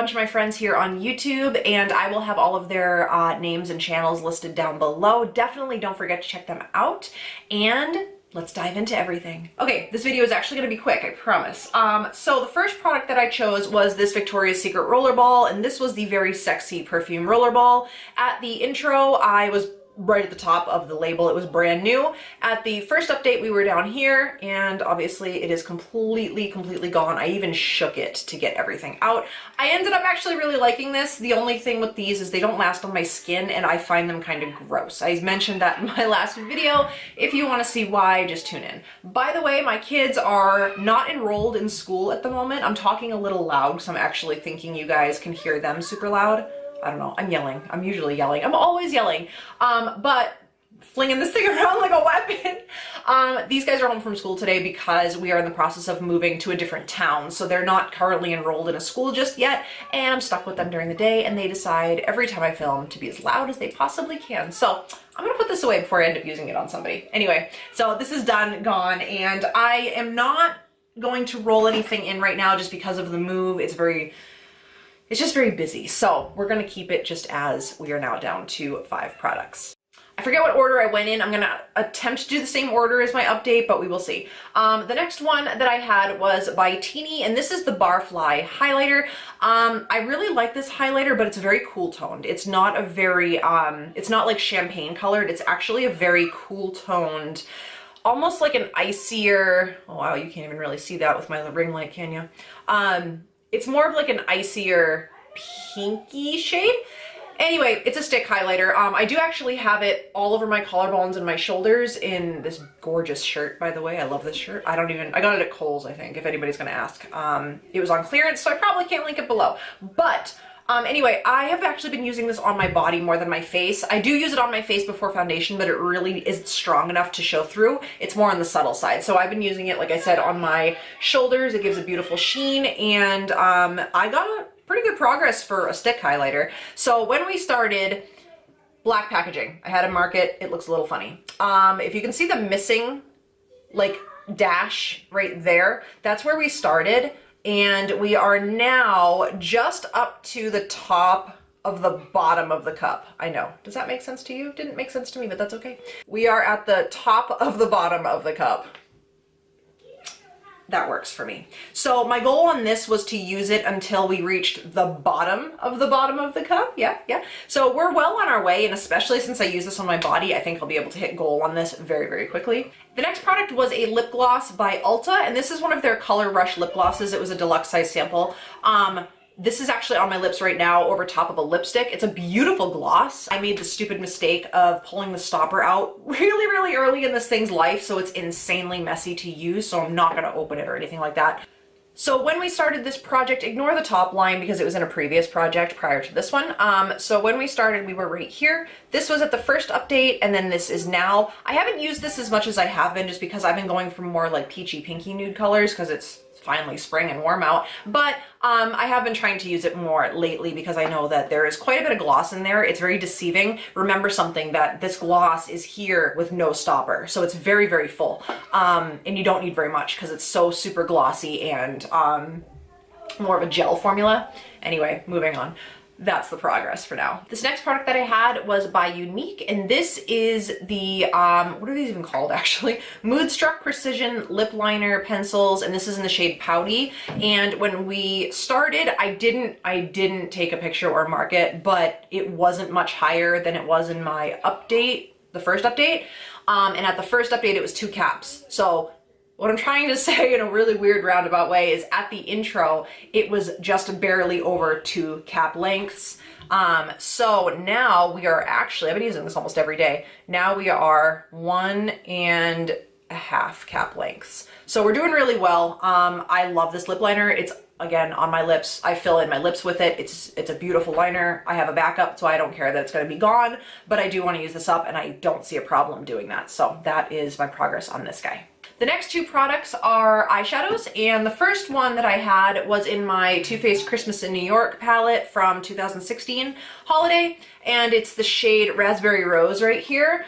bunch of my friends here on YouTube, and I will have all of their names and channels listed down below. Definitely don't forget to check them out, and let's dive into everything. Okay, this video is actually gonna be quick, I promise. So the first product that I chose was this Victoria's Secret rollerball, and this was the Very Sexy Perfume rollerball. At the intro, I was right at the top of the label. It was brand new. At the first update, we were down here, and obviously it is completely gone. I even shook it to get everything out. I ended up actually really liking this. The only thing with these is they don't last on my skin, and I find them kind of gross. I mentioned that in my last video. If you want to see why, just tune in. By the way, my kids are not enrolled in school at the moment. I'm talking a little loud because I'm actually thinking you guys can hear them super loud. I don't know, I'm yelling. I'm usually yelling. I'm always yelling. But flinging this thing around like a weapon. These guys are home from school today because we are in the process of moving to a different town. So they're not currently enrolled in a school just yet. And I'm stuck with them during the day, and they decide every time I film to be as loud as they possibly can. So I'm gonna put this away before I end up using it on somebody. Anyway, so this is done, gone, and I am not going to roll anything in right now just because of the move. It's just very busy. So we're gonna keep it just as we are now down to 5 products. I forget what order I went in. I'm gonna attempt to do the same order as my update, but we will see. The next one that I had was by Teeny, and this is the Barfly highlighter. I really like this highlighter, but it's very cool toned. It's not a very, it's not like champagne colored. It's actually a very cool toned, almost like an icier, oh wow, you can't even really see that with my ring light, can you? It's more of like an icier pinky shade. Anyway, it's a stick highlighter. I do actually have it all over my collarbones and my shoulders in this gorgeous shirt, by the way. I love this shirt. I got it at Kohl's, I think, if anybody's gonna ask. It was on clearance, so I probably can't link it below. But anyway, I have actually been using this on my body more than my face. I do use it on my face before foundation, but it really isn't strong enough to show through. It's more on the subtle side. So I've been using it, like I said, on my shoulders. It gives a beautiful sheen, and I got a pretty good progress for a stick highlighter. So when we started, black packaging. I had to mark it. It looks a little funny. If you can see the missing like dash right there, that's where we started. And we are now just up to the top of the bottom of the cup. I know. Does that make sense to you? Didn't make sense to me, but that's okay. We are at the top of the bottom of the cup. That works for me. So my goal on this was to use it until we reached the bottom of the cup. Yeah. So we're well on our way, and especially since I use this on my body, I think I'll be able to hit goal on this very quickly. The next product was a lip gloss by Ulta, and this is one of their Color Rush lip glosses. It was a deluxe size sample. This is actually on my lips right now over top of a lipstick. It's a beautiful gloss. I made the stupid mistake of pulling the stopper out really early in this thing's life, so it's insanely messy to use, so I'm not gonna open it or anything like that. So when we started this project, ignore the top line because it was in a previous project prior to this one. So when we started, we were right here. This was at the first update, and then this is now. I haven't used this as much as I have been just because I've been going for more like peachy pinky nude colors because it's finally spring and warm out, but I have been trying to use it more lately because I know that there is quite a bit of gloss in there. It's very deceiving. Remember something, that this gloss is here with no stopper, so it's very full, and you don't need very much because it's so super glossy and more of a gel formula. Anyway, moving on. That's the progress for now. This next product that I had was by Unique, and this is the, what are these even called actually? Moodstruck Precision Lip Liner Pencils, and this is in the shade Pouty. And when we started, I didn't take a picture or mark it, but it wasn't much higher than it was in my update, the first update. And at the first update, it was 2 caps. So what I'm trying to say in a really weird roundabout way is at the intro, it was just barely over 2 cap lengths. So now we are actually, I've been using this almost every day. Now we are 1.5 cap lengths. So we're doing really well. I love this lip liner. It's, again, on my lips. I fill in my lips with it. It's a beautiful liner. I have a backup, so I don't care that it's gonna be gone, but I do wanna use this up, and I don't see a problem doing that. So that is my progress on this guy. The next 2 products are eyeshadows, and the first one that I had was in my Too Faced Christmas in New York palette from 2016 holiday, and it's the shade Raspberry Rose right here.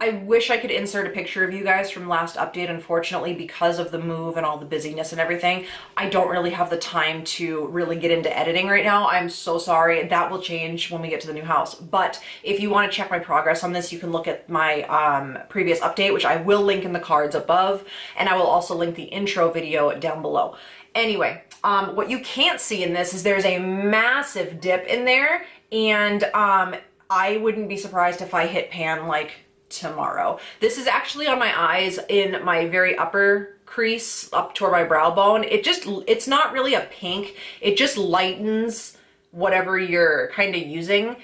I wish I could insert a picture of you guys from last update. Unfortunately, because of the move and all the busyness and everything, I don't really have the time to really get into editing right now. I'm so sorry. That will change when we get to the new house. But if you want to check my progress on this, you can look at my previous update, which I will link in the cards above, and I will also link the intro video down below. Anyway, what you can't see in this is there's a massive dip in there, and I wouldn't be surprised if I hit pan like tomorrow. This is actually on my eyes in my very upper crease up toward my brow bone. It's not really a pink. It just lightens whatever you're kind of using.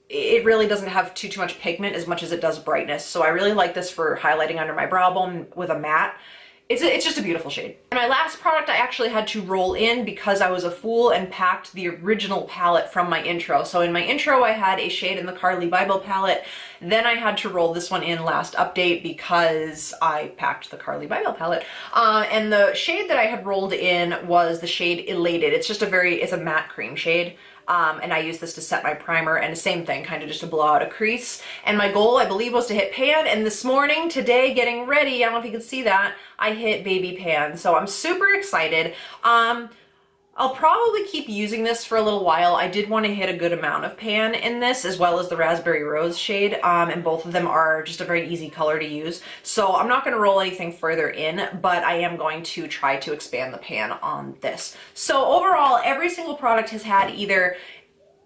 It really doesn't have too much pigment as much as it does brightness. So I really like this for highlighting under my brow bone with a matte. It's just a beautiful shade. And my last product I actually had to roll in because I was a fool and packed the original palette from my intro. So in my intro I had a shade in the Carly Bible palette. Then I had to roll this one in last update because I packed the Carly Bible palette. And the shade that I had rolled in was the shade Elated. It's a matte cream shade. And I use this to set my primer, and the same thing, kind of just to blow out a crease. And my goal, I believe, was to hit pan, and this morning, today, getting ready, I don't know if you can see that, I hit baby pan. So I'm super excited. I'll probably keep using this for a little while. I did want to hit a good amount of pan in this, as well as the Raspberry Rose shade, and both of them are just a very easy color to use. So I'm not going to roll anything further in, but I am going to try to expand the pan on this. So overall, every single product has had either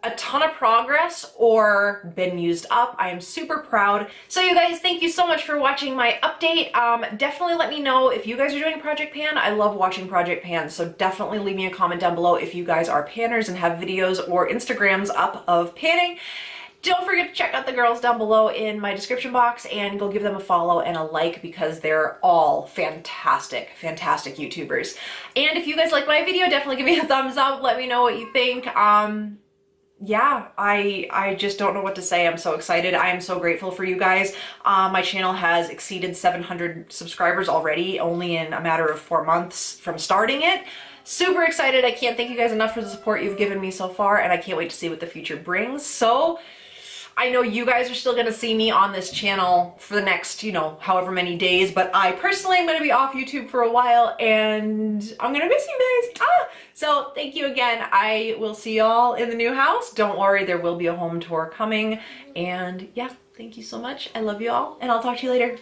a ton of progress or been used up. I am super proud. So you guys, thank you so much for watching my update. Definitely let me know if you guys are doing Project Pan. I love watching Project Pan, so definitely leave me a comment down below if you guys are panners and have videos or Instagrams up of panning. Don't forget to check out the girls down below in my description box and go give them a follow and a like because they're all fantastic, fantastic YouTubers. And if you guys like my video, definitely give me a thumbs up. Let me know what you think. Yeah, I just don't know what to say. I'm so excited. I am so grateful for you guys. My channel has exceeded 700 subscribers already, only in a matter of 4 months from starting it. Super excited. I can't thank you guys enough for the support you've given me so far, and I can't wait to see what the future brings. So I know you guys are still gonna see me on this channel for the next, however many days, but I personally am gonna be off YouTube for a while, and I'm gonna miss you guys. So thank you again. I will see y'all in the new house. Don't worry, there will be a home tour coming, and yeah, thank you so much. I love you all, and I'll talk to you later.